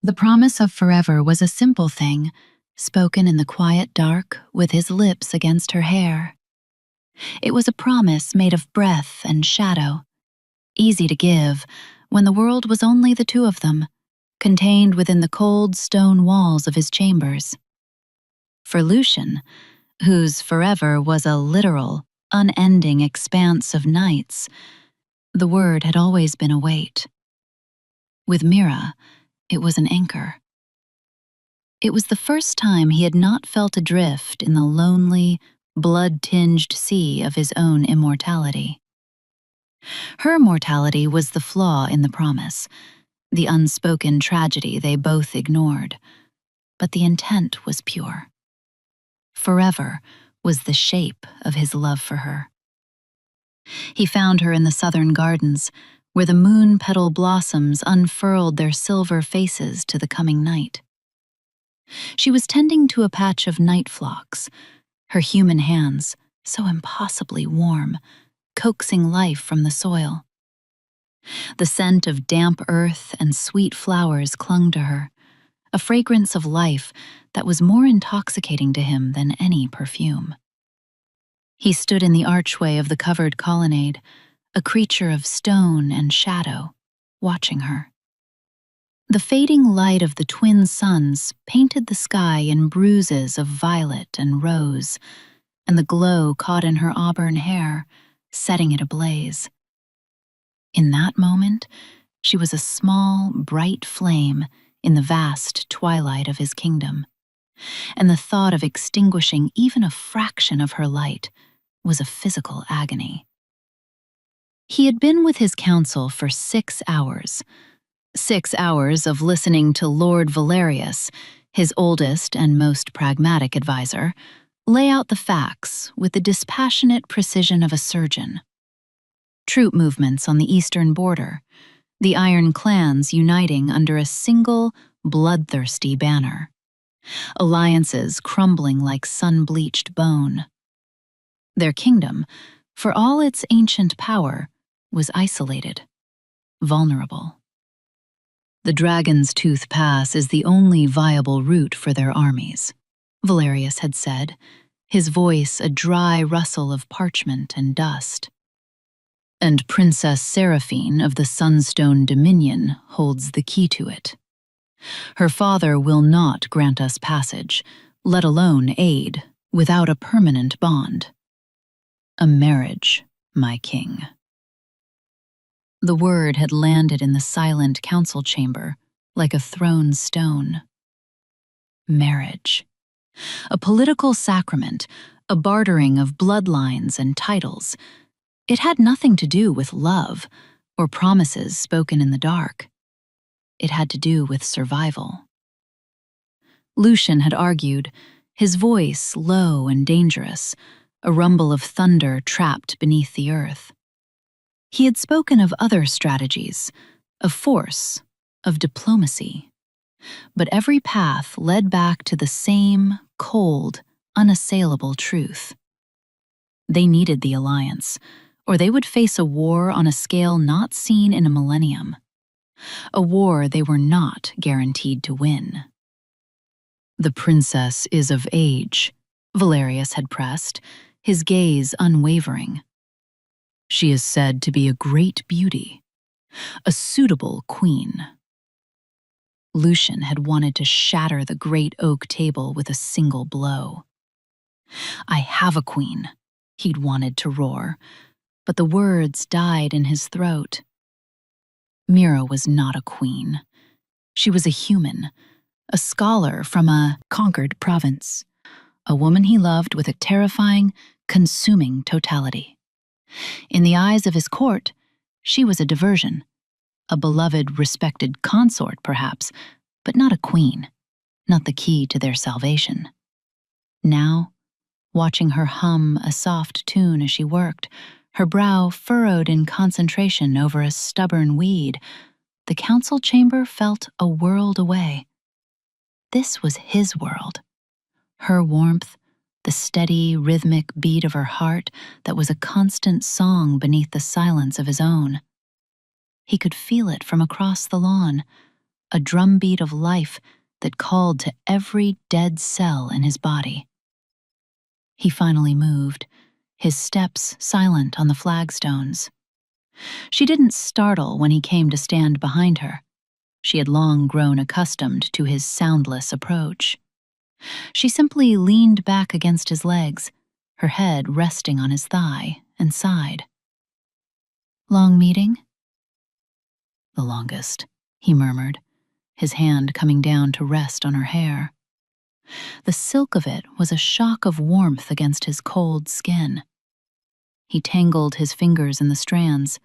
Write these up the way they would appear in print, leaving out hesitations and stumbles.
The promise of forever was a simple thing, spoken in the quiet dark with his lips against her hair. It was a promise made of breath and shadow, easy to give when the world was only the two of them, contained within the cold stone walls of his chambers. For Lucian, whose forever was a literal, unending expanse of nights, the word had always been a weight. With Mira, it was an anchor. It was the first time he had not felt adrift in the lonely, blood-tinged sea of his own immortality. Her mortality was the flaw in the promise, the unspoken tragedy they both ignored, but the intent was pure. Forever was the shape of his love for her. He found her in the southern gardens, where the moon-petal blossoms unfurled their silver faces to the coming night. She was tending to a patch of night phlox, her human hands, so impossibly warm, coaxing life from the soil. The scent of damp earth and sweet flowers clung to her, a fragrance of life that was more intoxicating to him than any perfume. He stood in the archway of the covered colonnade, a creature of stone and shadow, watching her. The fading light of the twin suns painted the sky in bruises of violet and rose, and the glow caught in her auburn hair, setting it ablaze. In that moment, she was a small, bright flame in the vast twilight of his kingdom, and the thought of extinguishing even a fraction of her light was a physical agony. He had been with his council for 6 hours. 6 hours of listening to Lord Valerius, his oldest and most pragmatic advisor, lay out the facts with the dispassionate precision of a surgeon. Troop movements on the eastern border, the Iron Clans uniting under a single, bloodthirsty banner. Alliances crumbling like sun-bleached bone. Their kingdom, for all its ancient power, was isolated, vulnerable. The Dragon's Tooth Pass is the only viable route for their armies, Valerius had said, his voice a dry rustle of parchment and dust. And Princess Seraphine of the Sunstone Dominion holds the key to it. Her father will not grant us passage, let alone aid, without a permanent bond. A marriage, my king. The word had landed in the silent council chamber like a thrown stone. Marriage. A political sacrament, a bartering of bloodlines and titles. It had nothing to do with love or promises spoken in the dark. It had to do with survival. Lucian had argued, his voice low and dangerous, a rumble of thunder trapped beneath the earth. He had spoken of other strategies, of force, of diplomacy. But every path led back to the same cold, unassailable truth. They needed the alliance, or they would face a war on a scale not seen in a millennium. A war they were not guaranteed to win. The princess is of age, Valerius had pressed, his gaze unwavering. She is said to be a great beauty, a suitable queen. Lucian had wanted to shatter the great oak table with a single blow. I have a queen, he'd wanted to roar, but the words died in his throat. Mira was not a queen. She was a human, a scholar from a conquered province, a woman he loved with a terrifying, consuming totality. In the eyes of his court, she was a diversion, a beloved, respected consort perhaps, but not a queen, not the key to their salvation. Now, watching her hum a soft tune as she worked, her brow furrowed in concentration over a stubborn weed, the council chamber felt a world away. This was his world. Her warmth, the steady, rhythmic beat of her heart that was a constant song beneath the silence of his own. He could feel it from across the lawn, a drumbeat of life that called to every dead cell in his body. He finally moved, his steps silent on the flagstones. She didn't startle when he came to stand behind her. She had long grown accustomed to his soundless approach. She simply leaned back against his legs, her head resting on his thigh, and sighed. "Long meeting?" "The longest," he murmured, his hand coming down to rest on her hair. The silk of it was a shock of warmth against his cold skin. He tangled his fingers in the strands,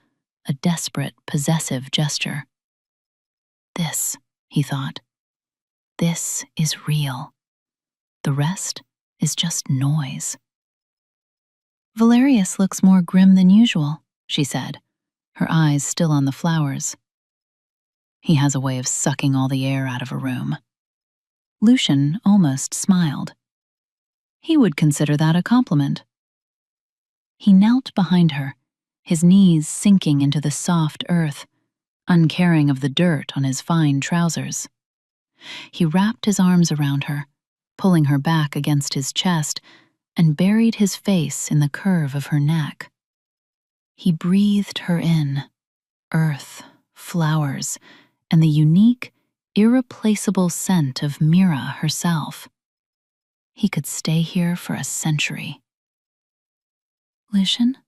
a desperate, possessive gesture. This, he thought, this is real. The rest is just noise. "Valerius looks more grim than usual," she said, her eyes still on the flowers. "He has a way of sucking all the air out of a room." Lucian almost smiled. He would consider that a compliment. He knelt behind her, his knees sinking into the soft earth, uncaring of the dirt on his fine trousers. He wrapped his arms around her, pulling her back against his chest, and buried his face in the curve of her neck. He breathed her in, earth, flowers, and the unique, irreplaceable scent of Mira herself. He could stay here for a century. "Lucian?"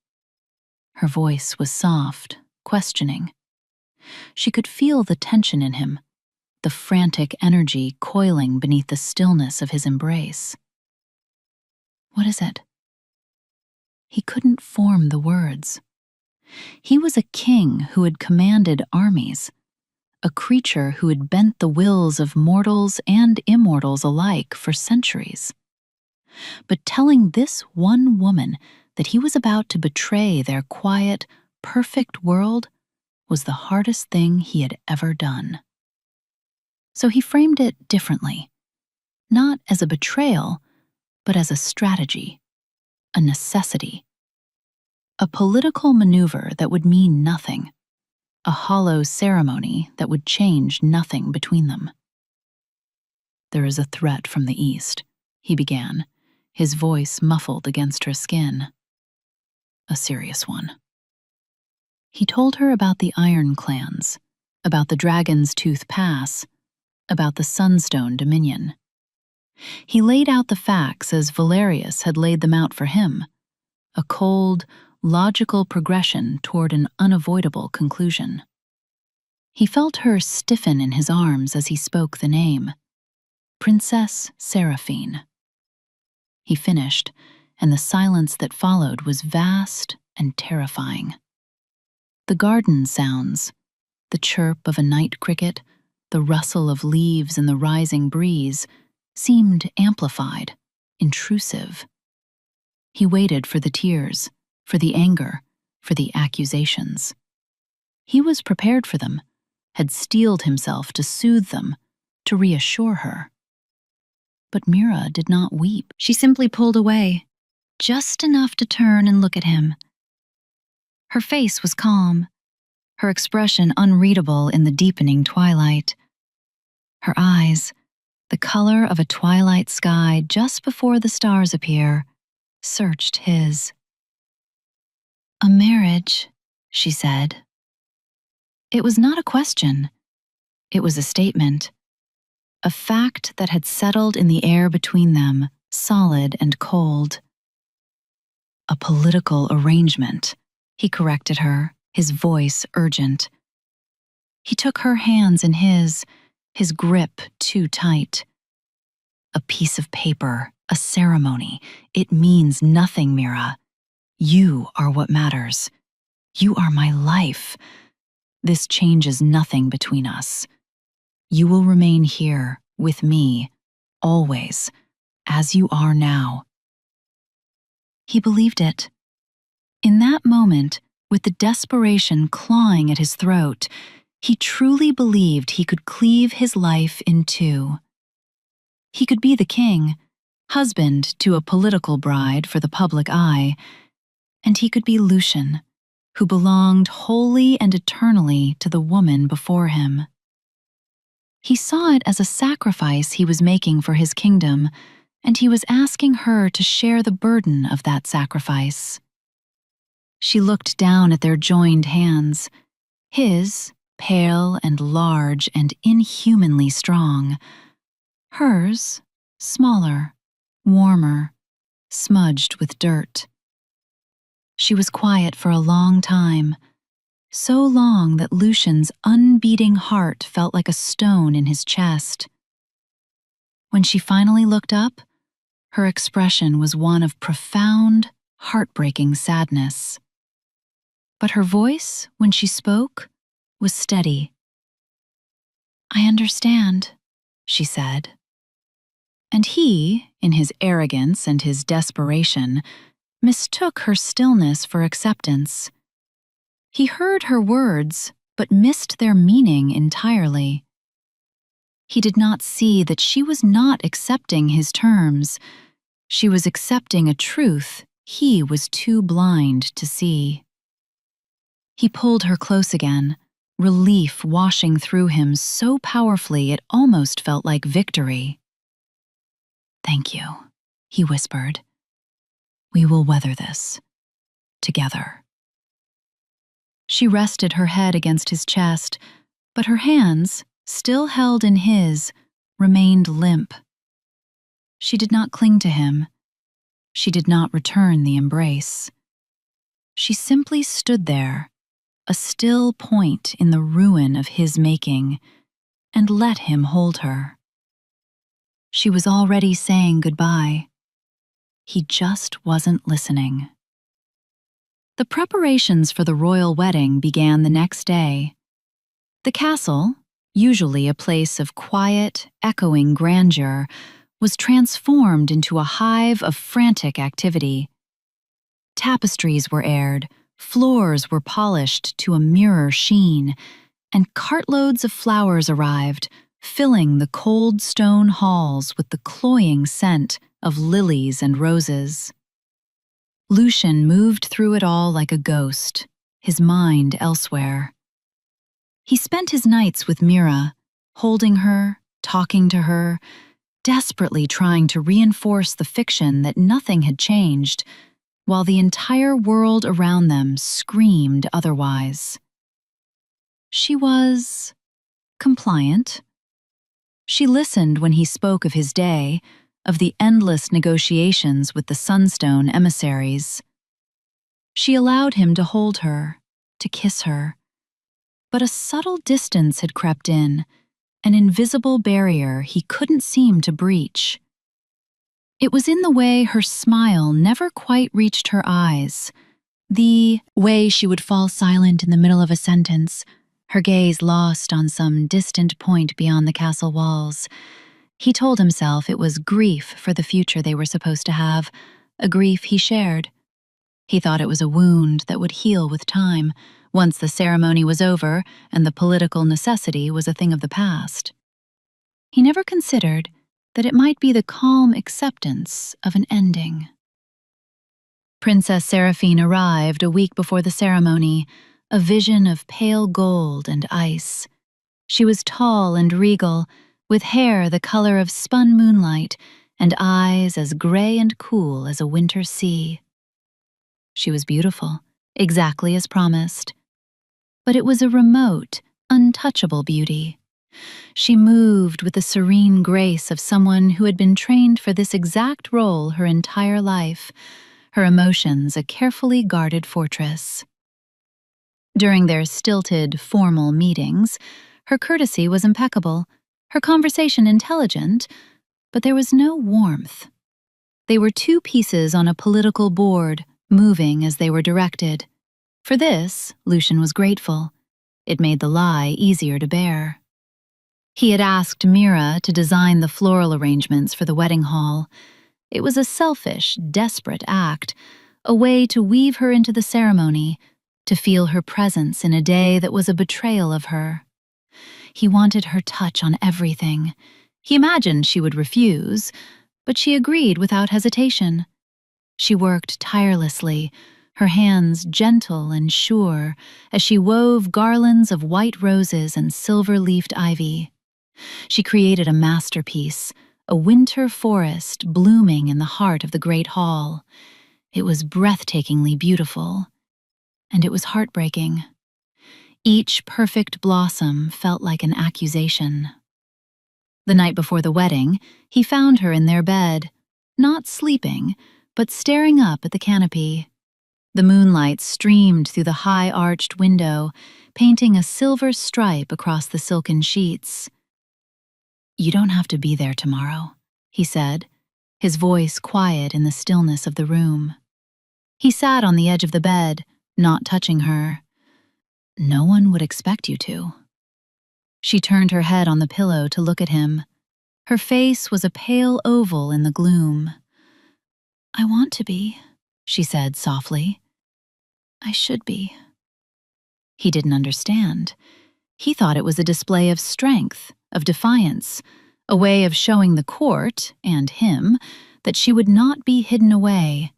Her voice was soft, questioning. She could feel the tension in him, the frantic energy coiling beneath the stillness of his embrace. "What is it?" He couldn't form the words. He was a king who had commanded armies, a creature who had bent the wills of mortals and immortals alike for centuries. But telling this one woman that he was about to betray their quiet, perfect world was the hardest thing he had ever done. So he framed it differently, not as a betrayal, but as a strategy, a necessity, a political maneuver that would mean nothing, a hollow ceremony that would change nothing between them. "There is a threat from the east," he began, his voice muffled against her skin. "A serious one." He told her about the Iron Clans, about the Dragon's Tooth Pass, about the Sunstone Dominion. He laid out the facts as Valerius had laid them out for him, a cold, logical progression toward an unavoidable conclusion. He felt her stiffen in his arms as he spoke the name, Princess Seraphine. He finished, and the silence that followed was vast and terrifying. The garden sounds, the chirp of a night cricket, the rustle of leaves in the rising breeze, seemed amplified, intrusive. He waited for the tears, for the anger, for the accusations. He was prepared for them, had steeled himself to soothe them, to reassure her. But Mira did not weep. She simply pulled away, just enough to turn and look at him. Her face was calm, her expression unreadable in the deepening twilight. Her eyes, the color of a twilight sky just before the stars appear, searched his. "A marriage," she said. It was not a question. It was a statement. A fact that had settled in the air between them, solid and cold. "A political arrangement," he corrected her, his voice urgent. He took her hands in his grip too tight. "A piece of paper, a ceremony. It means nothing, Mira. You are what matters. You are my life. This changes nothing between us. You will remain here, with me, always, as you are now." He believed it. In that moment, with the desperation clawing at his throat, he truly believed he could cleave his life in two. He could be the king, husband to a political bride for the public eye, and he could be Lucian, who belonged wholly and eternally to the woman before him. He saw it as a sacrifice he was making for his kingdom, and he was asking her to share the burden of that sacrifice. She looked down at their joined hands, his pale and large and inhumanly strong, hers smaller, warmer, smudged with dirt. She was quiet for a long time, so long that Lucian's unbeating heart felt like a stone in his chest. When she finally looked up, her expression was one of profound, heartbreaking sadness. But her voice, when she spoke, was steady. "I understand," she said. And he, in his arrogance and his desperation, mistook her stillness for acceptance. He heard her words, but missed their meaning entirely. He did not see that she was not accepting his terms. She was accepting a truth he was too blind to see. He pulled her close again, relief washing through him so powerfully it almost felt like victory. "Thank you," he whispered. "We will weather this, together." She rested her head against his chest, but her hands, still held in his, remained limp. She did not cling to him. She did not return the embrace. She simply stood there, a still point in the ruin of his making, and let him hold her. She was already saying goodbye. He just wasn't listening. The preparations for the royal wedding began the next day. The castle, usually a place of quiet, echoing grandeur, was transformed into a hive of frantic activity. Tapestries were aired, floors were polished to a mirror sheen, and cartloads of flowers arrived, filling the cold stone halls with the cloying scent of lilies and roses. Lucian moved through it all like a ghost, his mind elsewhere. He spent his nights with Mira, holding her, talking to her, desperately trying to reinforce the fiction that nothing had changed, while the entire world around them screamed otherwise. She was compliant. She listened when he spoke of his day, of the endless negotiations with the Sunstone emissaries. She allowed him to hold her, to kiss her. But a subtle distance had crept in, an invisible barrier he couldn't seem to breach. It was in the way her smile never quite reached her eyes, the way she would fall silent in the middle of a sentence, her gaze lost on some distant point beyond the castle walls. He told himself it was grief for the future they were supposed to have, a grief he shared. He thought it was a wound that would heal with time, once the ceremony was over and the political necessity was a thing of the past. He never considered that it might be the calm acceptance of an ending. Princess Seraphine arrived a week before the ceremony, a vision of pale gold and ice. She was tall and regal, with hair the color of spun moonlight and eyes as gray and cool as a winter sea. She was beautiful, exactly as promised. But it was a remote, untouchable beauty. She moved with the serene grace of someone who had been trained for this exact role her entire life, her emotions a carefully guarded fortress. During their stilted, formal meetings, her courtesy was impeccable, her conversation intelligent, but there was no warmth. They were two pieces on a political board, moving as they were directed. For this, Lucian was grateful. It made the lie easier to bear. He had asked Mira to design the floral arrangements for the wedding hall. It was a selfish, desperate act, a way to weave her into the ceremony, to feel her presence in a day that was a betrayal of her. He wanted her touch on everything. He imagined she would refuse, but she agreed without hesitation. She worked tirelessly, her hands gentle and sure, as she wove garlands of white roses and silver-leafed ivy. She created a masterpiece, a winter forest blooming in the heart of the great hall. It was breathtakingly beautiful, and it was heartbreaking. Each perfect blossom felt like an accusation. The night before the wedding, he found her in their bed, not sleeping, but staring up at the canopy. The moonlight streamed through the high-arched window, painting a silver stripe across the silken sheets. "You don't have to be there tomorrow," he said, his voice quiet in the stillness of the room. He sat on the edge of the bed, not touching her. "No one would expect you to." She turned her head on the pillow to look at him. Her face was a pale oval in the gloom. "I want to be," she said softly. "I should be." He didn't understand. He thought it was a display of strength, of defiance, a way of showing the court, and him, that she would not be hidden away.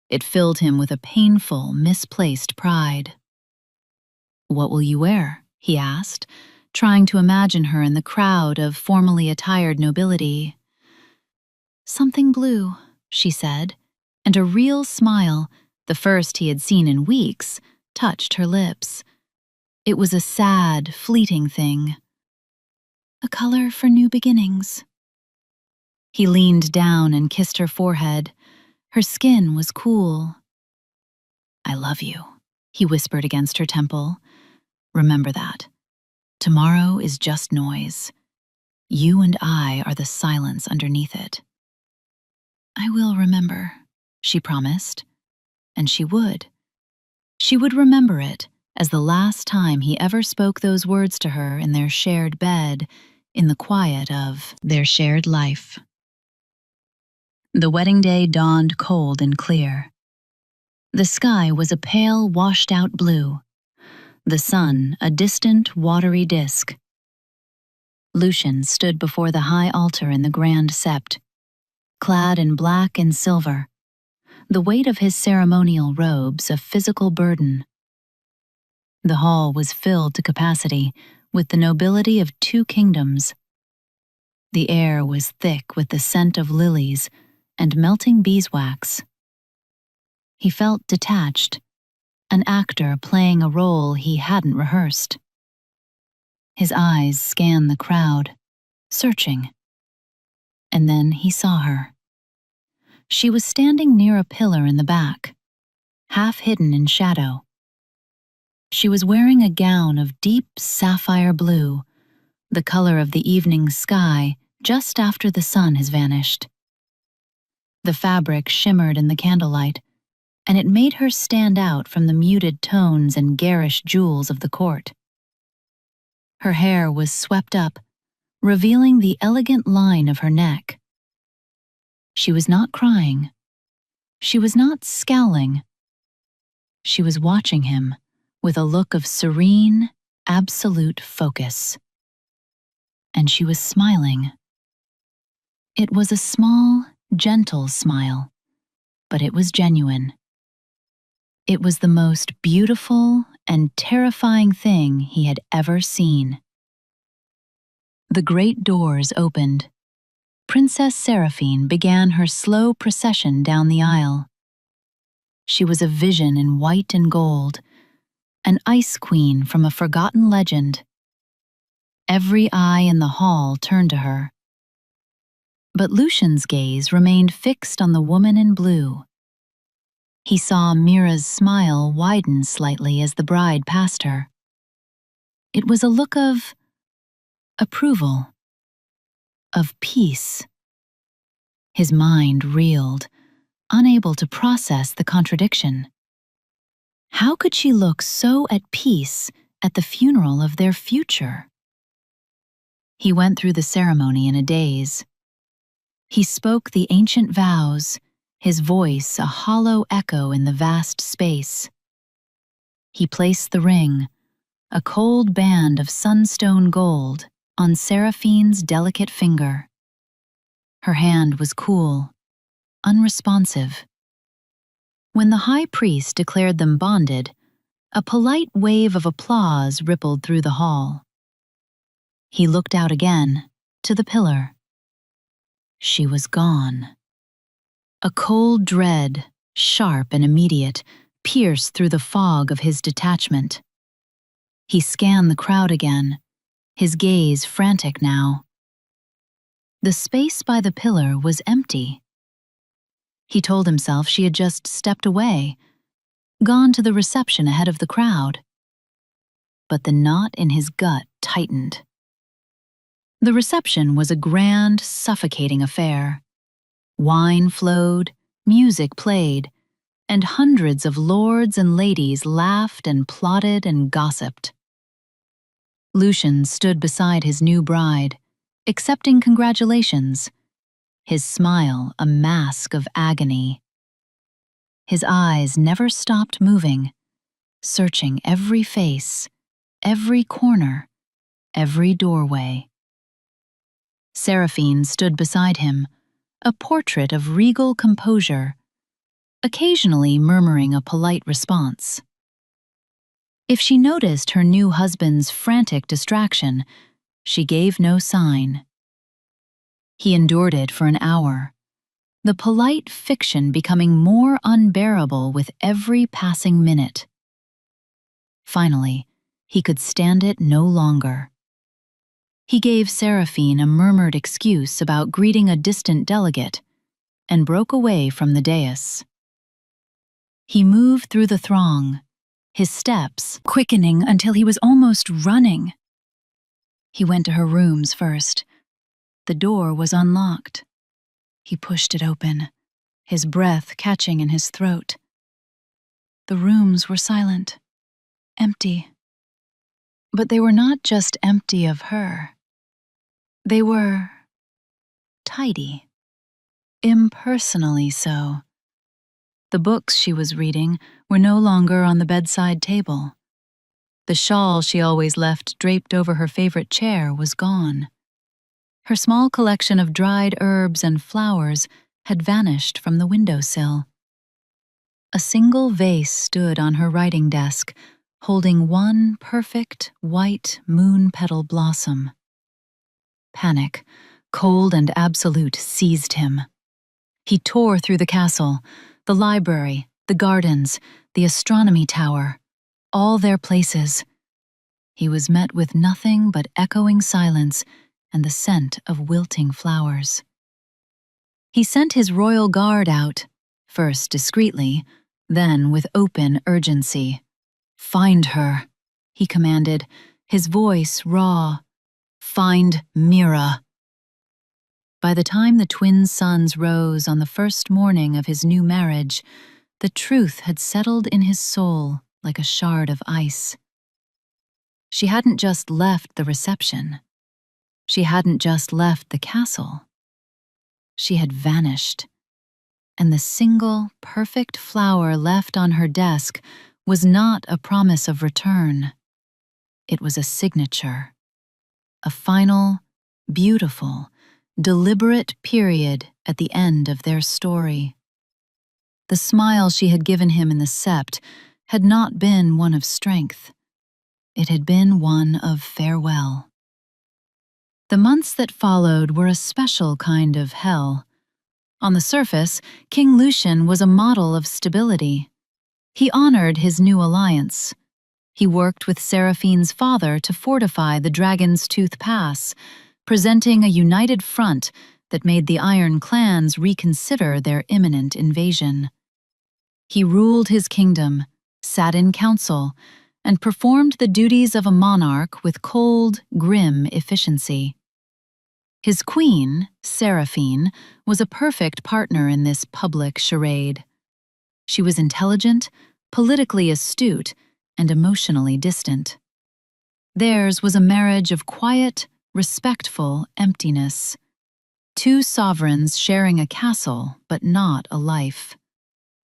It filled him with a painful, misplaced pride. "What will you wear?" he asked, trying to imagine her in the crowd of formally attired nobility. "Something blue," she said, and a real smile, the first he had seen in weeks, touched her lips. It was a sad, fleeting thing. "A color for new beginnings." He leaned down and kissed her forehead. Her skin was cool. "I love you," he whispered against her temple. "Remember that. Tomorrow is just noise. You and I are the silence underneath it." "I will remember," she promised. And she would. She would remember it as the last time he ever spoke those words to her in their shared bed, in the quiet of their shared life. The wedding day dawned cold and clear. The sky was a pale, washed-out blue. The sun, a distant, watery disk. Lucian stood before the high altar in the grand sept, clad in black and silver, the weight of his ceremonial robes a physical burden. The hall was filled to capacity with the nobility of 2 kingdoms. The air was thick with the scent of lilies and melting beeswax. He felt detached, an actor playing a role he hadn't rehearsed. His eyes scanned the crowd, searching. And then he saw her. She was standing near a pillar in the back, half hidden in shadow. She was wearing a gown of deep sapphire blue, the color of the evening sky just after the sun has vanished. The fabric shimmered in the candlelight, and it made her stand out from the muted tones and garish jewels of the court. Her hair was swept up, revealing the elegant line of her neck. She was not crying. She was not scowling. She was watching him with a look of serene, absolute focus. And she was smiling. It was a small, gentle smile, but it was genuine. It was the most beautiful and terrifying thing he had ever seen. The great doors opened. Princess Seraphine began her slow procession down the aisle. She was a vision in white and gold, an ice queen from a forgotten legend. Every eye in the hall turned to her. But Lucian's gaze remained fixed on the woman in blue. He saw Mira's smile widen slightly as the bride passed her. It was a look of approval, of peace. His mind reeled, unable to process the contradiction. How could she look so at peace at the funeral of their future? He went through the ceremony in a daze. He spoke the ancient vows, his voice a hollow echo in the vast space. He placed the ring, a cold band of sunstone gold, on Seraphine's delicate finger. Her hand was cool, unresponsive. When the high priest declared them bonded, a polite wave of applause rippled through the hall. He looked out again, to the pillar. She was gone. A cold dread, sharp and immediate, pierced through the fog of his detachment. He scanned the crowd again, his gaze frantic now. The space by the pillar was empty. He told himself she had just stepped away, gone to the reception ahead of the crowd. But the knot in his gut tightened. The reception was a grand, suffocating affair. Wine flowed, music played, and hundreds of lords and ladies laughed and plotted and gossiped. Lucian stood beside his new bride, accepting congratulations, his smile a mask of agony. His eyes never stopped moving, searching every face, every corner, every doorway. Seraphine stood beside him, a portrait of regal composure, occasionally murmuring a polite response. If she noticed her new husband's frantic distraction, she gave no sign. He endured it for an hour, the polite fiction becoming more unbearable with every passing minute. Finally, he could stand it no longer. He gave Seraphine a murmured excuse about greeting a distant delegate and broke away from the dais. He moved through the throng, his steps quickening until he was almost running. He went to her rooms first. The door was unlocked. He pushed it open, his breath catching in his throat. The rooms were silent, empty. But they were not just empty of her. They were tidy, impersonally so. The books she was reading were no longer on the bedside table. The shawl she always left draped over her favorite chair was gone. Her small collection of dried herbs and flowers had vanished from the windowsill. A single vase stood on her writing desk, holding one perfect white moon-petal blossom. Panic, cold and absolute, seized him. He tore through the castle, the library, the gardens, the astronomy tower, all their places. He was met with nothing but echoing silence and the scent of wilting flowers. He sent his royal guard out, first discreetly, then with open urgency. "Find her," he commanded, his voice raw. "Find Mira." By the time the twin suns rose on the first morning of his new marriage, the truth had settled in his soul like a shard of ice. She hadn't just left the reception. She hadn't just left the castle. She had vanished, and the single, perfect flower left on her desk was not a promise of return. It was a signature, a final, beautiful, deliberate period at the end of their story. The smile she had given him in the sept had not been one of strength. It had been one of farewell. The months that followed were a special kind of hell. On the surface, King Lucian was a model of stability. He honored his new alliance. He worked with Seraphine's father to fortify the Dragon's Tooth Pass, presenting a united front that made the Iron clans reconsider their imminent invasion. He ruled his kingdom, sat in council, and performed the duties of a monarch with cold, grim efficiency. His queen, Seraphine, was a perfect partner in this public charade. She was intelligent, politically astute, and emotionally distant. Theirs was a marriage of quiet, respectful emptiness. Two sovereigns sharing a castle, but not a life.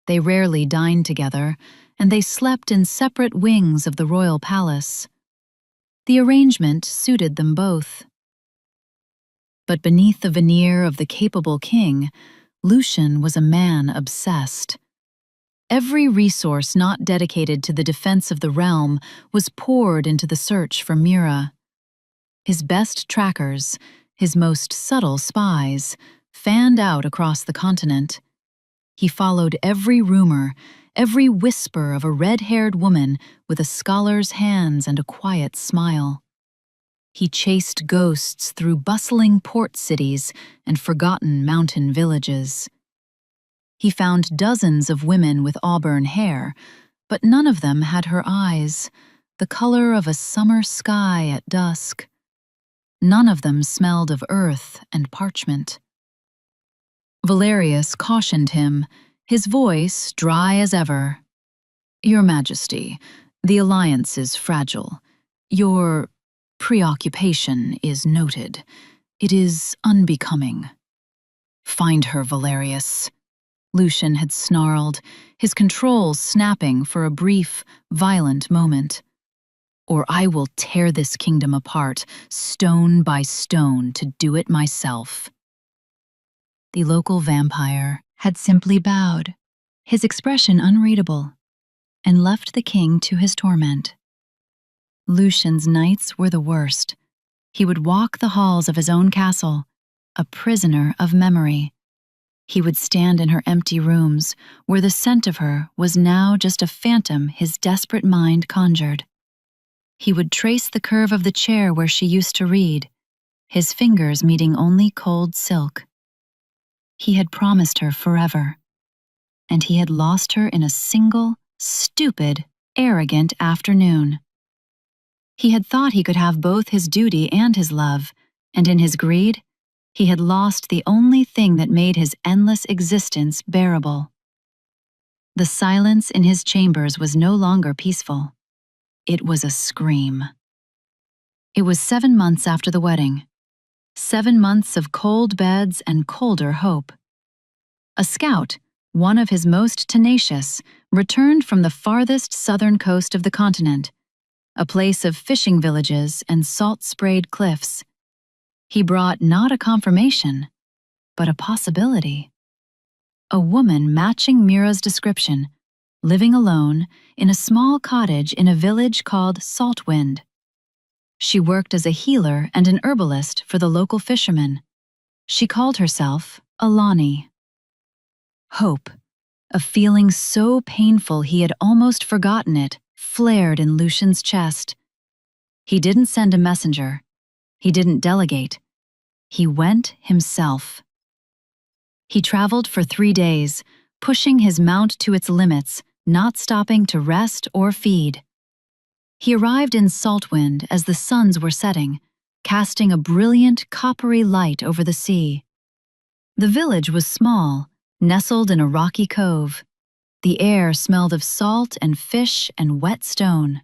They rarely dined together, and they slept in separate wings of the royal palace. The arrangement suited them both. But beneath the veneer of the capable king, Lucian was a man obsessed. Every resource not dedicated to the defense of the realm was poured into the search for Mira. His best trackers, his most subtle spies, fanned out across the continent. He followed every rumor, every whisper of a red-haired woman with a scholar's hands and a quiet smile. He chased ghosts through bustling port cities and forgotten mountain villages. He found dozens of women with auburn hair, but none of them had her eyes, the color of a summer sky at dusk. None of them smelled of earth and parchment. Valerius cautioned him, his voice dry as ever. "Your Majesty, the alliance is fragile. Your preoccupation is noted. It is unbecoming." "Find her, Valerius," Lucian had snarled, his controls snapping for a brief, violent moment. "Or I will tear this kingdom apart, stone by stone, to do it myself." The local vampire had simply bowed, his expression unreadable, and left the king to his torment. Lucian's nights were the worst. He would walk the halls of his own castle, a prisoner of memory. He would stand in her empty rooms, where the scent of her was now just a phantom his desperate mind conjured. He would trace the curve of the chair where she used to read, his fingers meeting only cold silk. He had promised her forever, and he had lost her in a single, stupid, arrogant afternoon. He had thought he could have both his duty and his love, and in his greed, he had lost the only thing that made his endless existence bearable. The silence in his chambers was no longer peaceful. It was a scream. It was 7 months after the wedding. 7 months of cold beds and colder hope. A scout, one of his most tenacious, returned from the farthest southern coast of the continent, a place of fishing villages and salt-sprayed cliffs. He brought not a confirmation, but a possibility. A woman matching Mira's description, living alone in a small cottage in a village called Saltwind. She worked as a healer and an herbalist for the local fishermen. She called herself Alani. Hope, a feeling so painful he had almost forgotten it, flared in Lucian's chest. He didn't send a messenger. He didn't delegate. He went himself. He traveled for 3 days, pushing his mount to its limits, not stopping to rest or feed. He arrived in Saltwind as the suns were setting, casting a brilliant, coppery light over the sea. The village was small, nestled in a rocky cove. The air smelled of salt and fish and wet stone.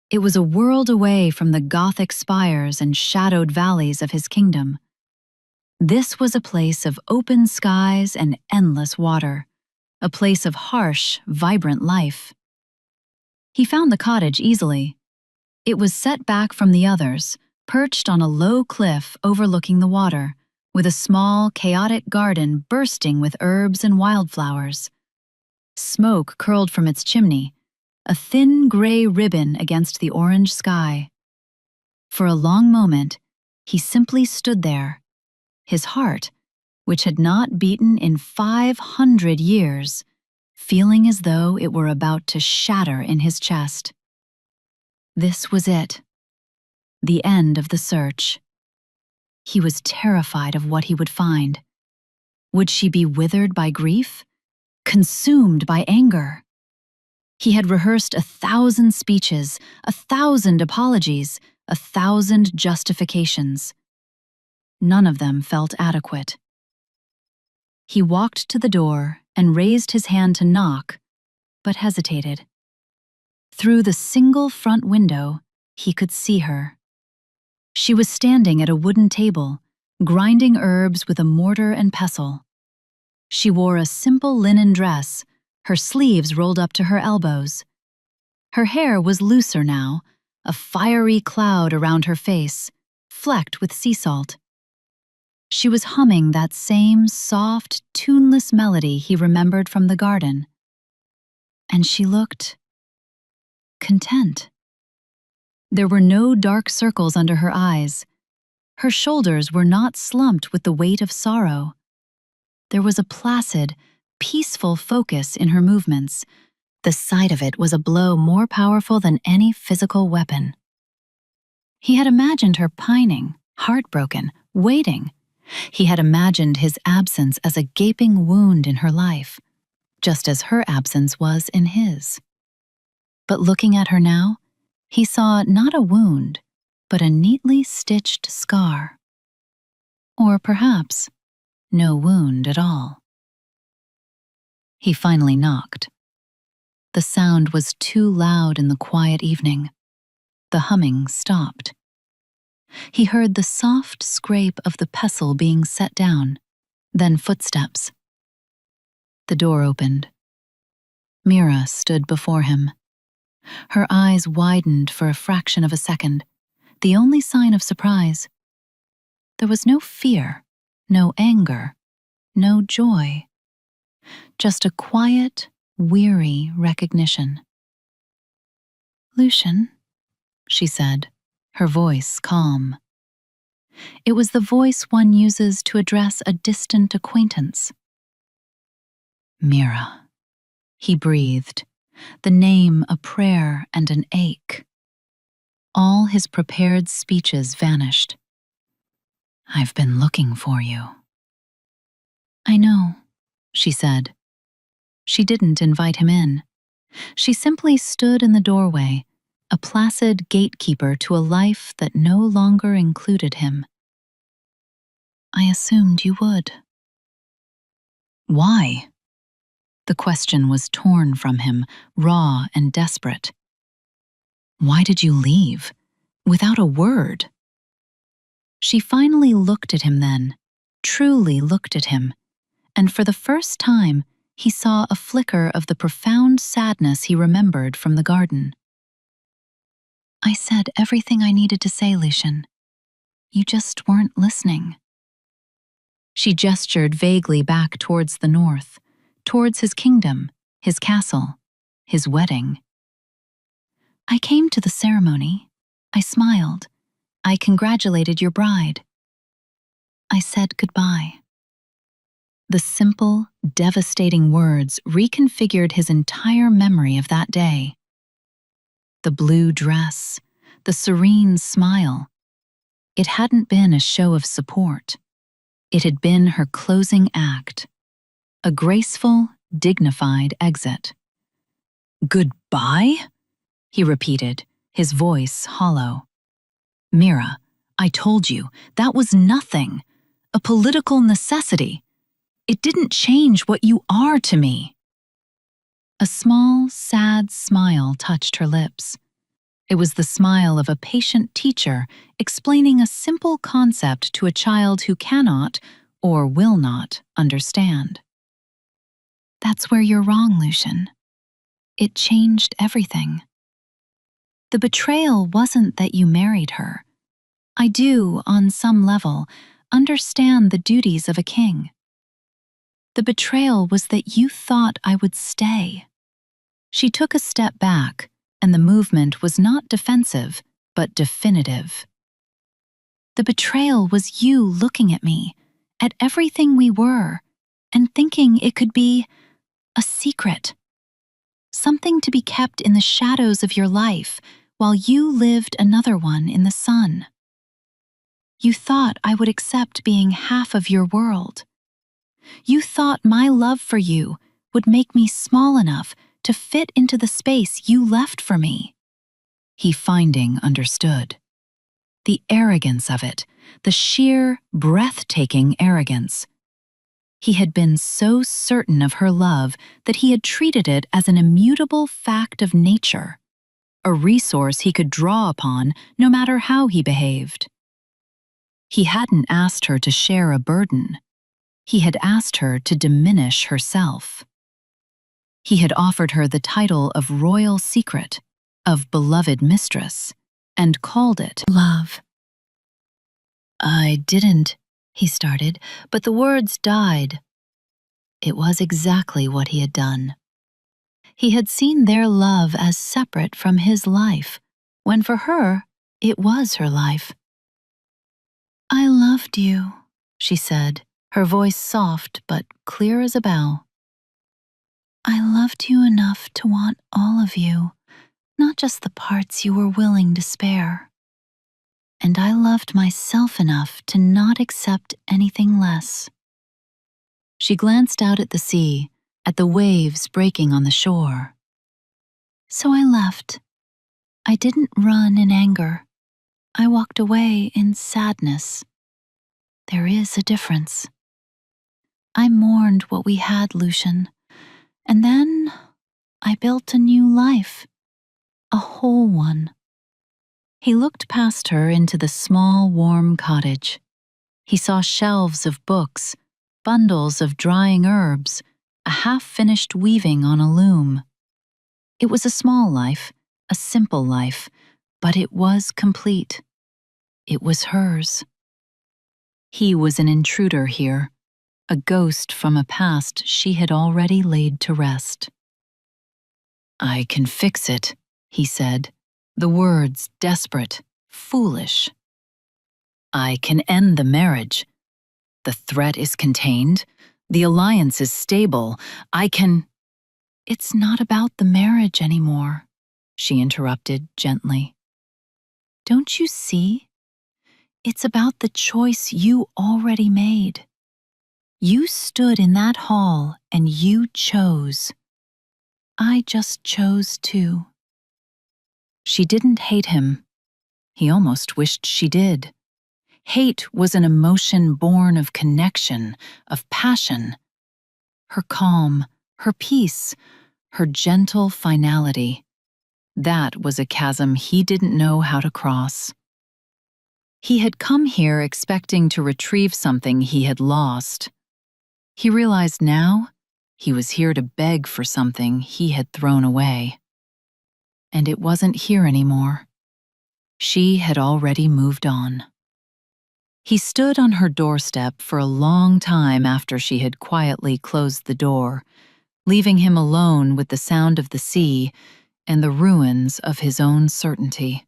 It was a world away from the Gothic spires and shadowed valleys of his kingdom. This was a place of open skies and endless water, a place of harsh, vibrant life. He found the cottage easily. It was set back from the others, perched on a low cliff overlooking the water, with a small, chaotic garden bursting with herbs and wildflowers. Smoke curled from its chimney, a thin gray ribbon against the orange sky. For a long moment, he simply stood there, his heart, which had not beaten in 500 years, feeling as though it were about to shatter in his chest. This was it, the end of the search. He was terrified of what he would find. Would she be withered by grief? Consumed by anger? He had rehearsed 1,000 speeches, 1,000 apologies, 1,000 justifications. None of them felt adequate. He walked to the door and raised his hand to knock, but hesitated. Through the single front window, he could see her. She was standing at a wooden table, grinding herbs with a mortar and pestle. She wore a simple linen dress, her sleeves rolled up to her elbows. Her hair was looser now, a fiery cloud around her face, flecked with sea salt. She was humming that same soft, tuneless melody he remembered from the garden. And she looked content. There were no dark circles under her eyes. Her shoulders were not slumped with the weight of sorrow. There was a placid, peaceful focus in her movements. The sight of it was a blow more powerful than any physical weapon. He had imagined her pining, heartbroken, waiting. He had imagined his absence as a gaping wound in her life, just as her absence was in his. But looking at her now, he saw not a wound, but a neatly stitched scar. Or perhaps no wound at all. He finally knocked. The sound was too loud in the quiet evening. The humming stopped. He heard the soft scrape of the pestle being set down, then footsteps. The door opened. Mira stood before him. Her eyes widened for a fraction of a second, the only sign of surprise. There was no fear, no anger, no joy. Just a quiet, weary recognition. "Lucian," she said, her voice calm. It was the voice one uses to address a distant acquaintance. "Mira," he breathed, the name a prayer and an ache. All his prepared speeches vanished. "I've been looking for you." "I know," she said. She didn't invite him in. She simply stood in the doorway, a placid gatekeeper to a life that no longer included him. "I assumed you would." "Why?" The question was torn from him, raw and desperate. "Why did you leave? Without a word?" She finally looked at him then, truly looked at him, and for the first time he saw a flicker of the profound sadness he remembered from the garden. "I said everything I needed to say, Lucian. You just weren't listening." She gestured vaguely back towards the north, towards his kingdom, his castle, his wedding. "I came to the ceremony. I smiled. I congratulated your bride. I said goodbye." The simple, devastating words reconfigured his entire memory of that day. The blue dress, the serene smile. It hadn't been a show of support. It had been her closing act. A graceful, dignified exit. "Goodbye?" he repeated, his voice hollow. "Mira, I told you, that was nothing. A political necessity. It didn't change what you are to me." A small, sad smile touched her lips. It was the smile of a patient teacher explaining a simple concept to a child who cannot, or will not, understand. "That's where you're wrong, Lucian. It changed everything. The betrayal wasn't that you married her. I do, on some level, understand the duties of a king. The betrayal was that you thought I would stay." She took a step back, and the movement was not defensive, but definitive. "The betrayal was you looking at me, at everything we were, and thinking it could be a secret. Something to be kept in the shadows of your life while you lived another one in the sun. You thought I would accept being half of your world. You thought my love for you would make me small enough to fit into the space you left for me." He finding understood. The arrogance of it, the sheer, breathtaking arrogance. He had been so certain of her love that he had treated it as an immutable fact of nature, a resource he could draw upon no matter how he behaved. He hadn't asked her to share a burden. He had asked her to diminish herself. He had offered her the title of royal secret, of beloved mistress, and called it love. "I didn't," he started, but the words died. It was exactly what he had done. He had seen their love as separate from his life, when for her, it was her life. "I loved you," she said, her voice soft but clear as a bell. "I loved you enough to want all of you, not just the parts you were willing to spare. And I loved myself enough to not accept anything less." She glanced out at the sea, at the waves breaking on the shore. "So I left. I didn't run in anger. I walked away in sadness. There is a difference. I mourned what we had, Lucian, and then I built a new life, a whole one." He looked past her into the small, warm cottage. He saw shelves of books, bundles of drying herbs, a half-finished weaving on a loom. It was a small life, a simple life, but it was complete. It was hers. He was an intruder here, a ghost from a past she had already laid to rest. "I can fix it," he said, the words desperate, foolish. "I can end the marriage. The threat is contained. The alliance is stable. I can—" "It's not about the marriage anymore," she interrupted gently. "Don't you see? It's about the choice you already made. You stood in that hall and you chose. I just chose too." She didn't hate him. He almost wished she did. Hate was an emotion born of connection, of passion. Her calm, her peace, her gentle finality. That was a chasm he didn't know how to cross. He had come here expecting to retrieve something he had lost. He realized now he was here to beg for something he had thrown away. And it wasn't here anymore. She had already moved on. He stood on her doorstep for a long time after she had quietly closed the door, leaving him alone with the sound of the sea and the ruins of his own certainty.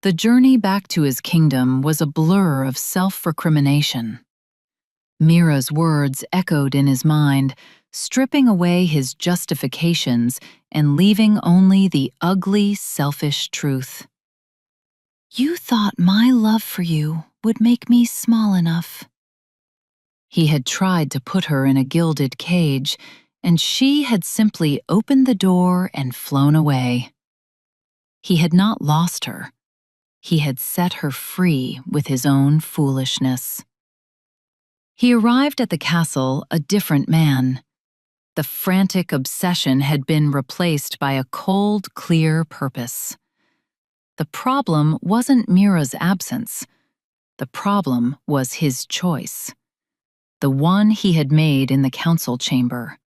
The journey back to his kingdom was a blur of self-recrimination. Mira's words echoed in his mind, stripping away his justifications and leaving only the ugly, selfish truth. "You thought my love for you would make me small enough." He had tried to put her in a gilded cage, and she had simply opened the door and flown away. He had not lost her. He had set her free with his own foolishness. He arrived at the castle a different man. The frantic obsession had been replaced by a cold, clear purpose. The problem wasn't Mira's absence. The problem was his choice. The one he had made in the council chamber.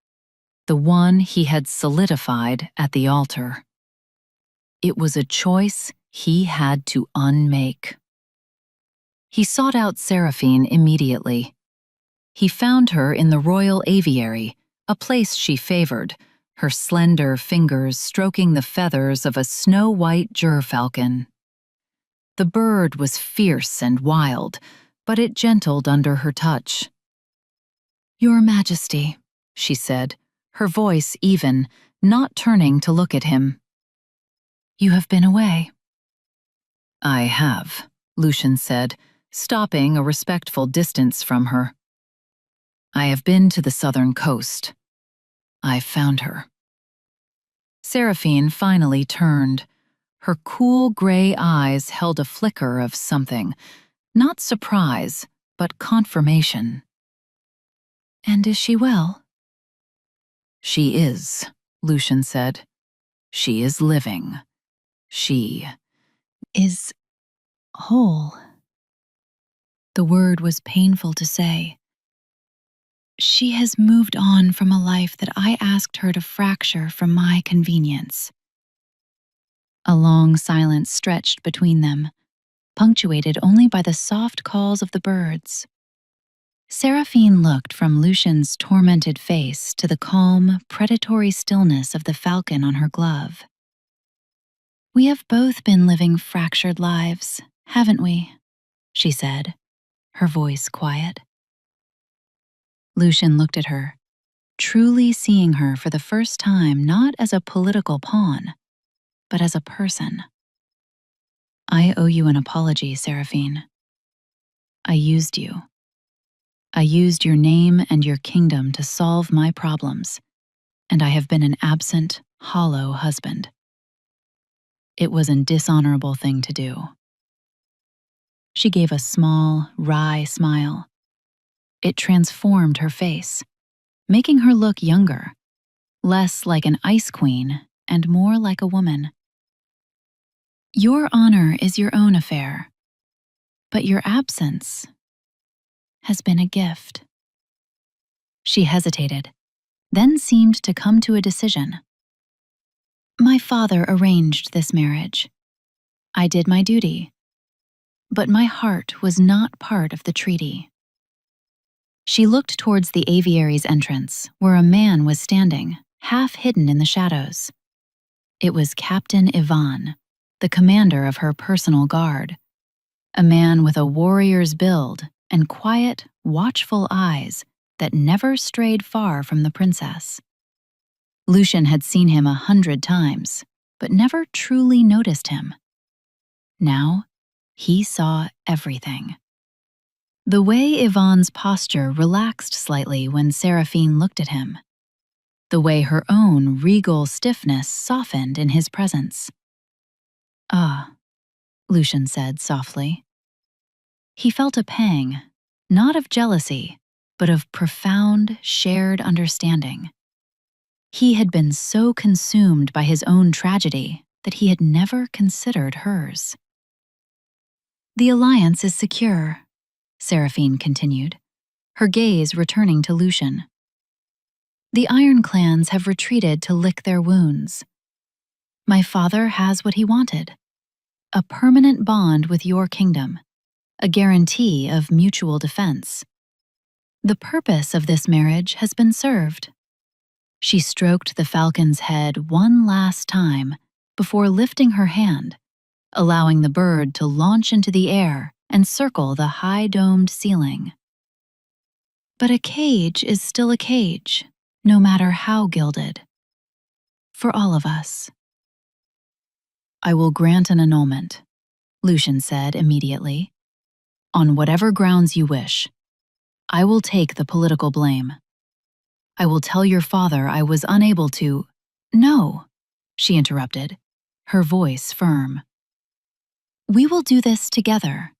The one he had solidified at the altar. It was a choice he had to unmake. He sought out Seraphine immediately. He found her in the royal aviary, a place she favored, her slender fingers stroking the feathers of a snow-white gerfalcon. The bird was fierce and wild, but it gentled under her touch. "Your Majesty," she said, her voice even, not turning to look at him. "You have been away." "I have," Lucian said, stopping a respectful distance from her. "I have been to the southern coast. I found her." Seraphine finally turned. Her cool gray eyes held a flicker of something, not surprise, but confirmation. "And is she well?" "She is," Lucian said. "She is living. She is whole." The word was painful to say. "She has moved on from a life that I asked her to fracture for my convenience." A long silence stretched between them, punctuated only by the soft calls of the birds. Seraphine looked from Lucian's tormented face to the calm, predatory stillness of the falcon on her glove. "We have both been living fractured lives, haven't we?" she said, her voice quiet. Lucian looked at her, truly seeing her for the first time not as a political pawn, but as a person. "I owe you an apology, Seraphine. I used you. I used your name and your kingdom to solve my problems, and I have been an absent, hollow husband. It was a dishonorable thing to do." She gave a small, wry smile. It transformed her face, making her look younger, less like an ice queen and more like a woman. "Your honor is your own affair, but your absence has been a gift." She hesitated, then seemed to come to a decision. "My father arranged this marriage. I did my duty, but my heart was not part of the treaty." She looked towards the aviary's entrance, where a man was standing, half hidden in the shadows. It was Captain Ivan, the commander of her personal guard, a man with a warrior's build and quiet, watchful eyes that never strayed far from the princess. Lucian had seen him 100 times, but never truly noticed him. Now, he saw everything. The way Ivan's posture relaxed slightly when Seraphine looked at him. The way her own regal stiffness softened in his presence. "Ah," Lucian said softly. He felt a pang, not of jealousy, but of profound, shared understanding. He had been so consumed by his own tragedy that he had never considered hers. "The alliance is secure," Seraphine continued, her gaze returning to Lucian. "The Iron Clans have retreated to lick their wounds. My father has what he wanted, a permanent bond with your kingdom, a guarantee of mutual defense. The purpose of this marriage has been served." She stroked the falcon's head one last time before lifting her hand, allowing the bird to launch into the air and circle the high-domed ceiling. "But a cage is still a cage, no matter how gilded. For all of us." "I will grant an annulment," Lucian said immediately. "On whatever grounds you wish. I will take the political blame. I will tell your father I was unable to—" "No," she interrupted, her voice firm. "We will do this together.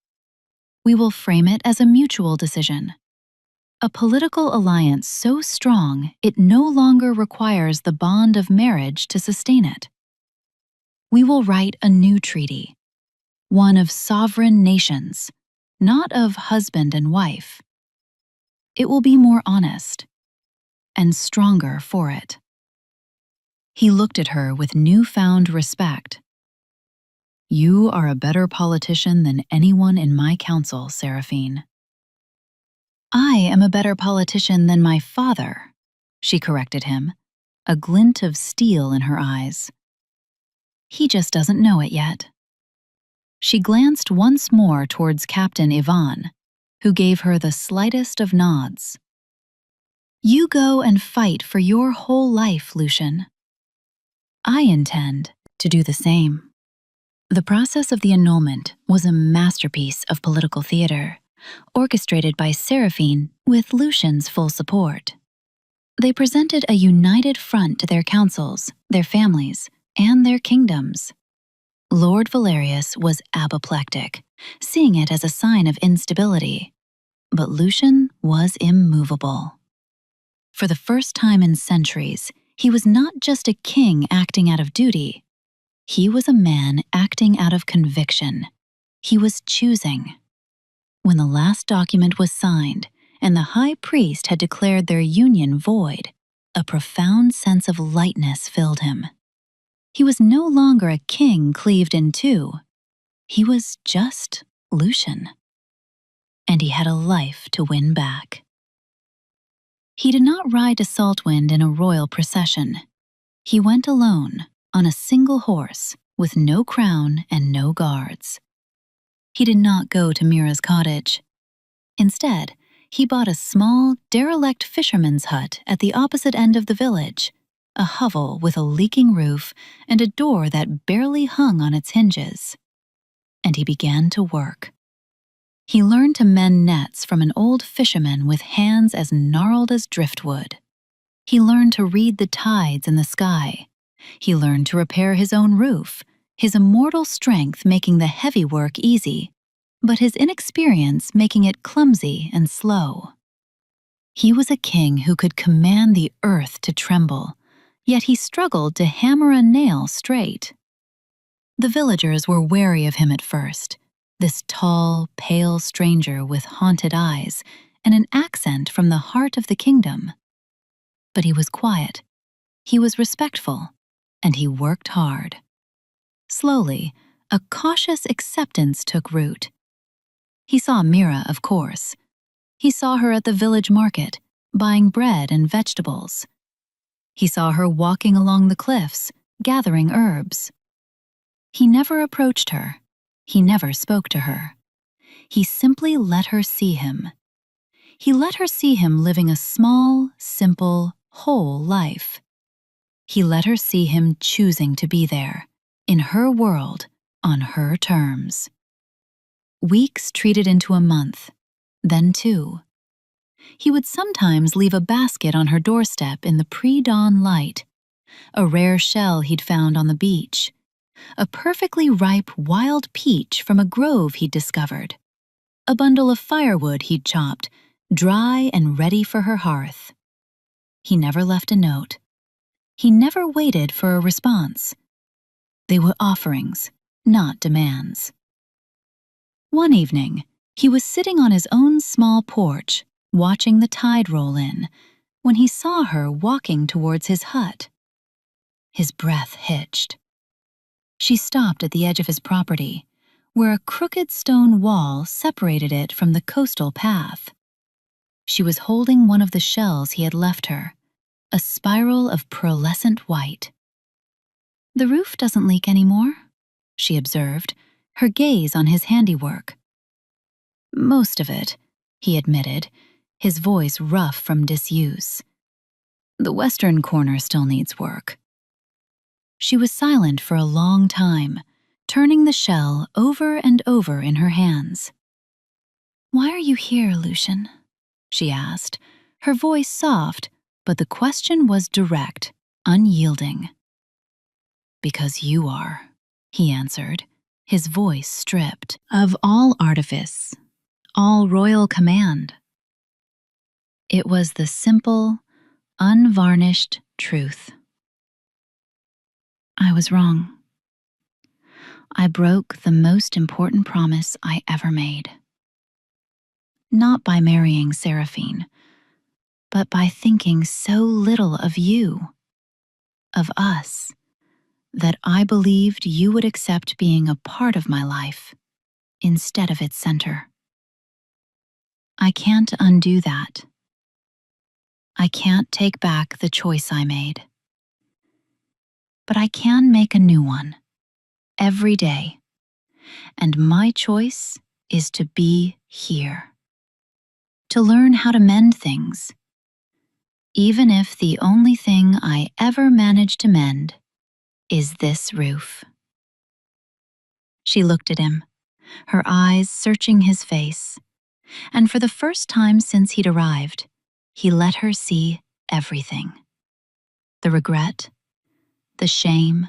We will frame it as a mutual decision. A political alliance so strong it no longer requires the bond of marriage to sustain it. We will write a new treaty, one of sovereign nations, not of husband and wife. It will be more honest, and stronger for it." He looked at her with newfound respect. "You are a better politician than anyone in my council, Seraphine." "I am a better politician than my father," she corrected him, a glint of steel in her eyes. "He just doesn't know it yet." She glanced once more towards Captain Ivan, who gave her the slightest of nods. "You go and fight for your whole life, Lucian. I intend to do the same." The process of the annulment was a masterpiece of political theater, orchestrated by Seraphine with Lucian's full support. They presented a united front to their councils, their families, and their kingdoms. Lord Valerius was apoplectic, seeing it as a sign of instability, but Lucian was immovable. For the first time in centuries, he was not just a king acting out of duty. He was a man acting out of conviction. He was choosing. When the last document was signed and the high priest had declared their union void, a profound sense of lightness filled him. He was no longer a king cleaved in two. He was just Lucian. And he had a life to win back. He did not ride to Saltwind in a royal procession. He went alone, on a single horse, with no crown and no guards. He did not go to Mira's cottage. Instead, he bought a small, derelict fisherman's hut at the opposite end of the village, a hovel with a leaking roof and a door that barely hung on its hinges. And he began to work. He learned to mend nets from an old fisherman with hands as gnarled as driftwood. He learned to read the tides in the sky. He learned to repair his own roof, his immortal strength making the heavy work easy, but his inexperience making it clumsy and slow. He was a king who could command the earth to tremble, yet he struggled to hammer a nail straight. The villagers were wary of him at first, this tall, pale stranger with haunted eyes and an accent from the heart of the kingdom. But he was quiet, he was respectful, and he worked hard. Slowly, a cautious acceptance took root. He saw Mira, of course. He saw her at the village market, buying bread and vegetables. He saw her walking along the cliffs, gathering herbs. He never approached her. He never spoke to her. He simply let her see him. He let her see him living a small, simple, whole life. He let her see him choosing to be there, in her world, on her terms. Weeks treated into a month, then 2. He would sometimes leave a basket on her doorstep in the pre-dawn light, a rare shell he'd found on the beach, a perfectly ripe wild peach from a grove he'd discovered, a bundle of firewood he'd chopped, dry and ready for her hearth. He never left a note. He never waited for a response. They were offerings, not demands. One evening, he was sitting on his own small porch, watching the tide roll in, when he saw her walking towards his hut. His breath hitched. She stopped at the edge of his property, where a crooked stone wall separated it from the coastal path. She was holding one of the shells he had left her, a spiral of pearlescent white. "The roof doesn't leak anymore," she observed, her gaze on his handiwork. "Most of it," he admitted, his voice rough from disuse. "The western corner still needs work." She was silent for a long time, turning the shell over and over in her hands. "Why are you here, Lucian?" she asked, her voice soft, but the question was direct, unyielding. "Because you are," he answered, his voice stripped of all artifice, all royal command. It was the simple, unvarnished truth. "I was wrong. I broke the most important promise I ever made. Not by marrying Seraphine, but by thinking so little of you, of us, that I believed you would accept being a part of my life instead of its center. I can't undo that. I can't take back the choice I made. But I can make a new one, every day. And my choice is to be here. To learn how to mend things, even if the only thing I ever manage to mend is this roof." She looked at him, her eyes searching his face, and for the first time since he'd arrived, he let her see everything. The regret, the shame,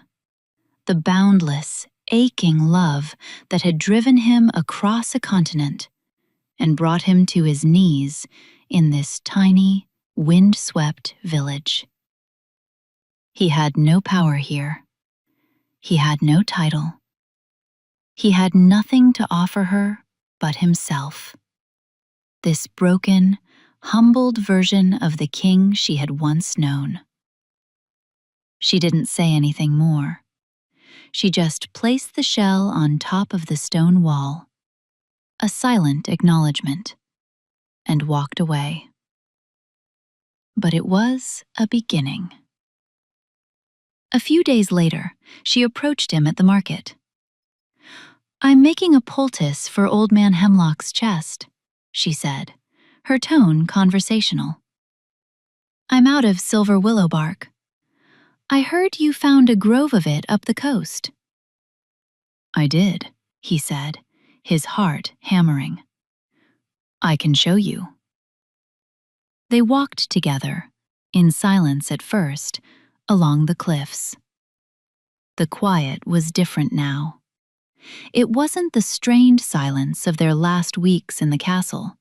the boundless, aching love that had driven him across a continent and brought him to his knees in this tiny, wind-swept village. He had no power here. He had no title. He had nothing to offer her but himself. This broken, humbled version of the king she had once known. She didn't say anything more. She just placed the shell on top of the stone wall, a silent acknowledgement, and walked away. But it was a beginning. A few days later, she approached him at the market. "I'm making a poultice for Old Man Hemlock's chest," she said, her tone conversational. "I'm out of silver willow bark. I heard you found a grove of it up the coast." "I did," he said, his heart hammering. "I can show you." They walked together, in silence at first, along the cliffs. The quiet was different now. It wasn't the strained silence of their last weeks in the castle,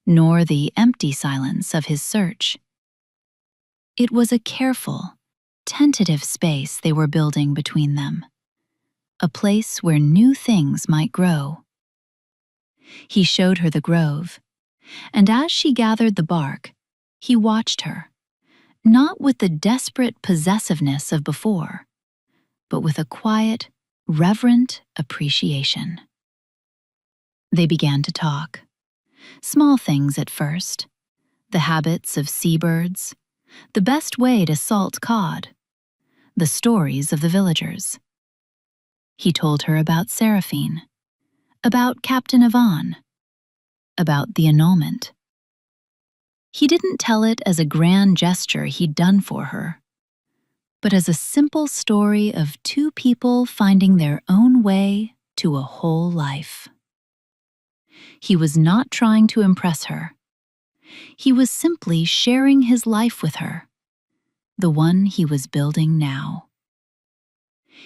nor the empty silence of his search. It was a careful, tentative space they were building between them, a place where new things might grow. He showed her the grove, and as she gathered the bark, he watched her, not with the desperate possessiveness of before, but with a quiet, reverent appreciation. They began to talk. Small things at first, the habits of seabirds, the best way to salt cod, the stories of the villagers. He told her about Seraphine, about Captain Yvonne, about the annulment. He didn't tell it as a grand gesture he'd done for her, but as a simple story of two people finding their own way to a whole life. He was not trying to impress her. He was simply sharing his life with her, the one he was building now.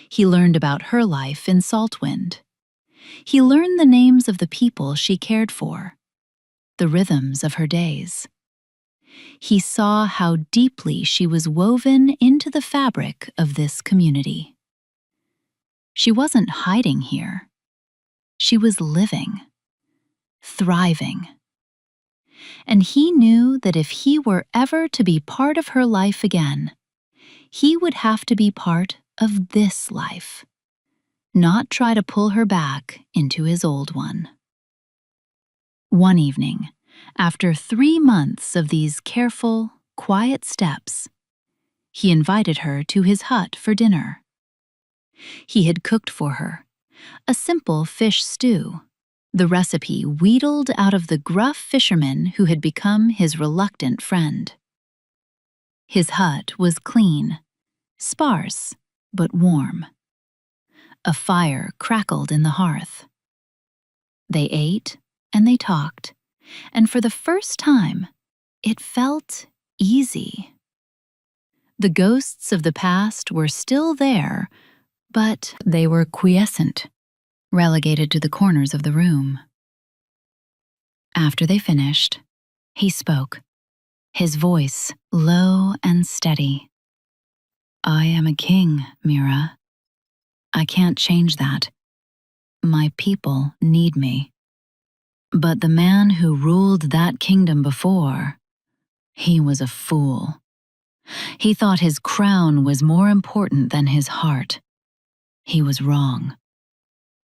He learned about her life in Saltwind. He learned the names of the people she cared for, the rhythms of her days. He saw how deeply she was woven into the fabric of this community. She wasn't hiding here. She was living, thriving. And he knew that if he were ever to be part of her life again, he would have to be part of this life, not try to pull her back into his old one. One evening, after 3 months of these careful, quiet steps, he invited her to his hut for dinner. He had cooked for her a simple fish stew, the recipe wheedled out of the gruff fisherman who had become his reluctant friend. His hut was clean, sparse, but warm. A fire crackled in the hearth. They ate and they talked, and for the first time, it felt easy. The ghosts of the past were still there, but they were quiescent, relegated to the corners of the room. After they finished, he spoke, his voice low and steady. "I am a king, Mira. I can't change that. My people need me. But the man who ruled that kingdom before, he was a fool. He thought his crown was more important than his heart. He was wrong.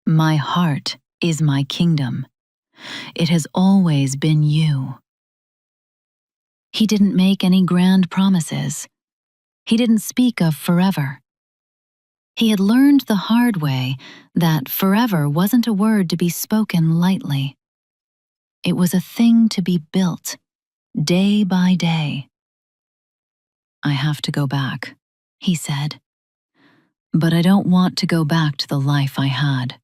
My heart is my kingdom. It has always been you." He didn't make any grand promises. He didn't speak of forever. He had learned the hard way that forever wasn't a word to be spoken lightly. It was a thing to be built, day by day. "I have to go back," he said. "But I don't want to go back to the life I had.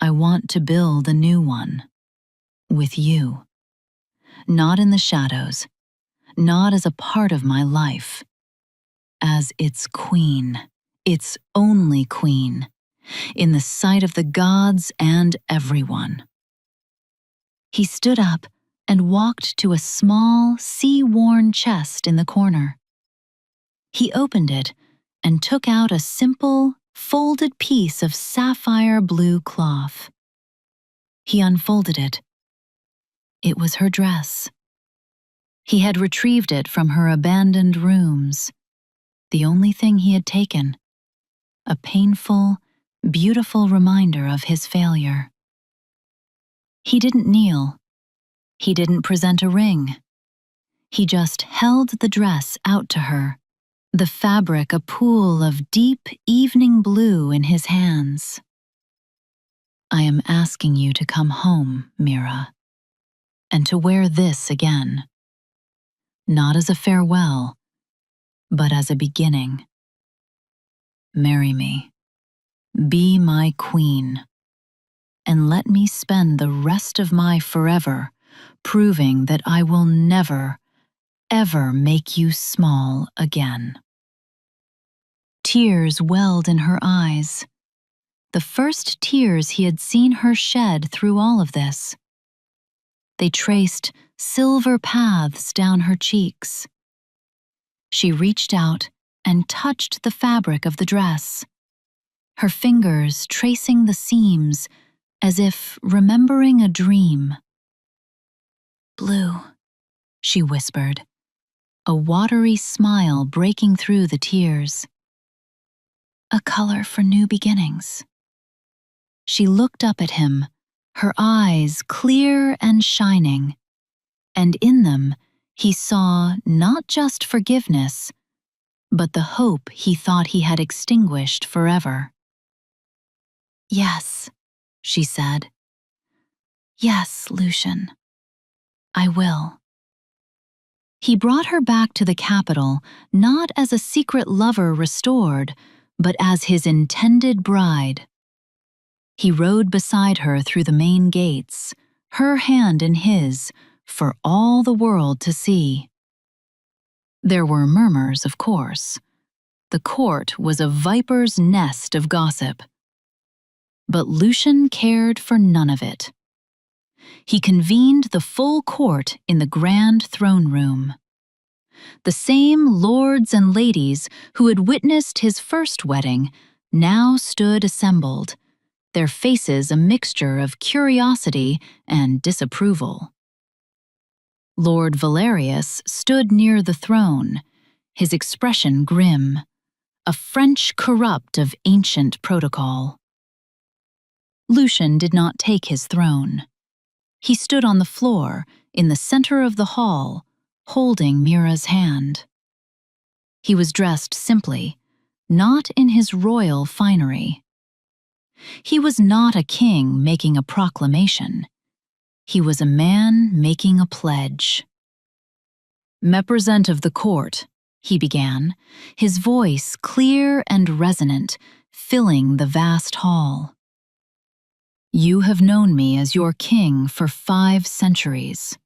I want to build a new one. With you. Not in the shadows, not as a part of my life. As its queen, its only queen, in the sight of the gods and everyone." He stood up and walked to a small, sea-worn chest in the corner. He opened it and took out a simple, folded piece of sapphire blue cloth. He unfolded it. It was her dress. He had retrieved it from her abandoned rooms, the only thing he had taken, a painful, beautiful reminder of his failure. He didn't kneel. He didn't present a ring. He just held the dress out to her, the fabric a pool of deep evening blue in his hands. I am asking you to come home, Mira, and to wear this again. Not as a farewell, but as a beginning. Marry me. Be my queen. And let me spend the rest of my forever proving that I will never, ever make you small again. Tears welled in her eyes, the first tears he had seen her shed through all of this. They traced silver paths down her cheeks. She reached out and touched the fabric of the dress, her fingers tracing the seams as if remembering a dream. Blue, she whispered, a watery smile breaking through the tears. A color for new beginnings. She looked up at him, her eyes clear and shining, and in them he saw not just forgiveness, but the hope he thought he had extinguished forever. Yes, she said. Yes, Lucian. I will. He brought her back to the capital, not as a secret lover restored, but as his intended bride. He rode beside her through the main gates, her hand in his, for all the world to see. There were murmurs, of course. The court was a viper's nest of gossip. But Lucian cared for none of it. He convened the full court in the grand throne room. The same lords and ladies who had witnessed his first wedding now stood assembled, their faces a mixture of curiosity and disapproval. Lord Valerius stood near the throne, his expression grim, a French corrupt of ancient protocol. Lucian did not take his throne. He stood on the floor, in the center of the hall, holding Mira's hand. He was dressed simply, not in his royal finery. He was not a king making a proclamation. He was a man making a pledge. "Represent of the court," he began, his voice clear and resonant, filling the vast hall. "You have known me as your king for 5 centuries.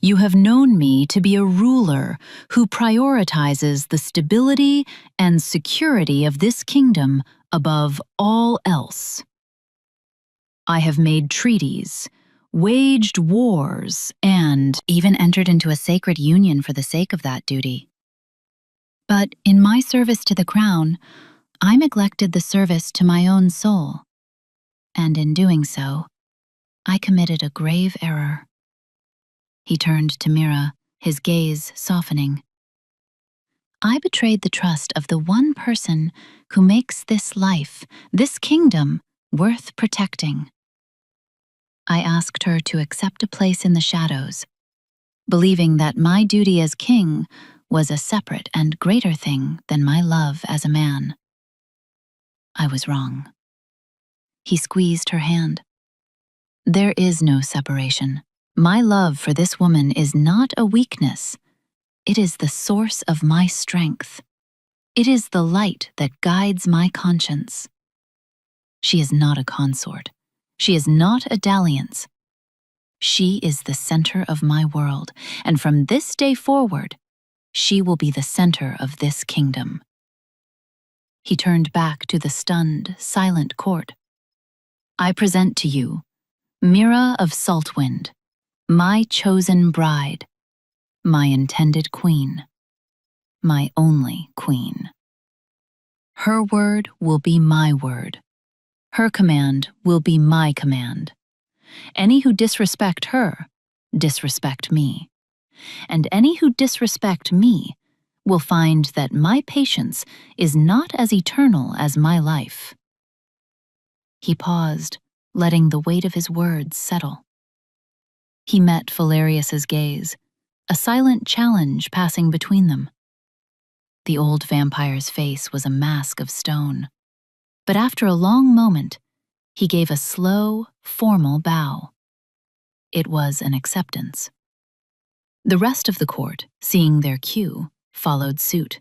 You have known me to be a ruler who prioritizes the stability and security of this kingdom above all else. I have made treaties, waged wars, and even entered into a sacred union for the sake of that duty. But in my service to the crown, I neglected the service to my own soul, and in doing so, I committed a grave error." He turned to Mira, his gaze softening. "I betrayed the trust of the one person who makes this life, this kingdom, worth protecting. I asked her to accept a place in the shadows, believing that my duty as king was a separate and greater thing than my love as a man. I was wrong." He squeezed her hand. "There is no separation. My love for this woman is not a weakness. It is the source of my strength. It is the light that guides my conscience. She is not a consort. She is not a dalliance. She is the center of my world, and from this day forward, she will be the center of this kingdom." He turned back to the stunned, silent court. "I present to you Mira of Saltwind, my chosen bride, my intended queen, my only queen. Her word will be my word. Her command will be my command. Any who disrespect her, disrespect me. And any who disrespect me will find that my patience is not as eternal as my life." He paused, letting the weight of his words settle. He met Valerius's gaze, a silent challenge passing between them. The old vampire's face was a mask of stone. But after a long moment, he gave a slow, formal bow. It was an acceptance. The rest of the court, seeing their cue, followed suit,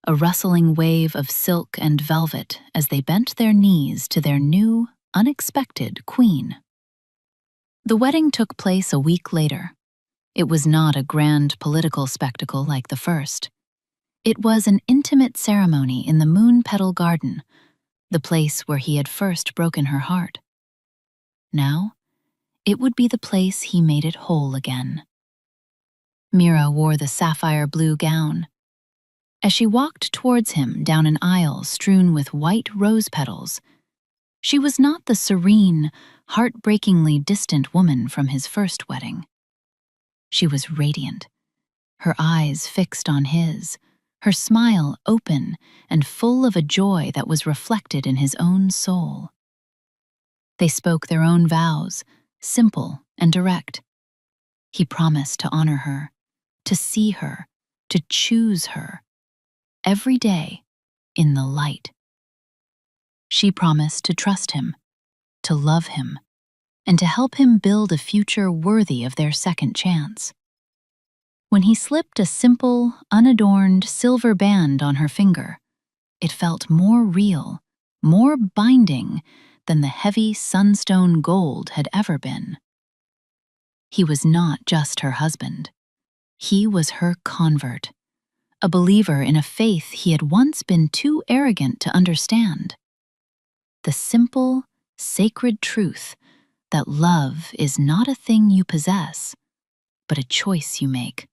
a rustling wave of silk and velvet as they bent their knees to their new, unexpected queen. The wedding took place a week later. It was not a grand political spectacle like the first. It was an intimate ceremony in the Moon Petal Garden, the place where he had first broken her heart. Now, it would be the place he made it whole again. Mira wore the sapphire blue gown. As she walked towards him down an aisle strewn with white rose petals, she was not the serene, heartbreakingly distant woman from his first wedding. She was radiant, her eyes fixed on his, her smile open and full of a joy that was reflected in his own soul. They spoke their own vows, simple and direct. He promised to honor her, to see her, to choose her, every day in the light. She promised to trust him, to love him, and to help him build a future worthy of their second chance. When he slipped a simple, unadorned silver band on her finger, it felt more real, more binding than the heavy sunstone gold had ever been. He was not just her husband. He was her convert, a believer in a faith he had once been too arrogant to understand. The simple, sacred truth that love is not a thing you possess, but a choice you make.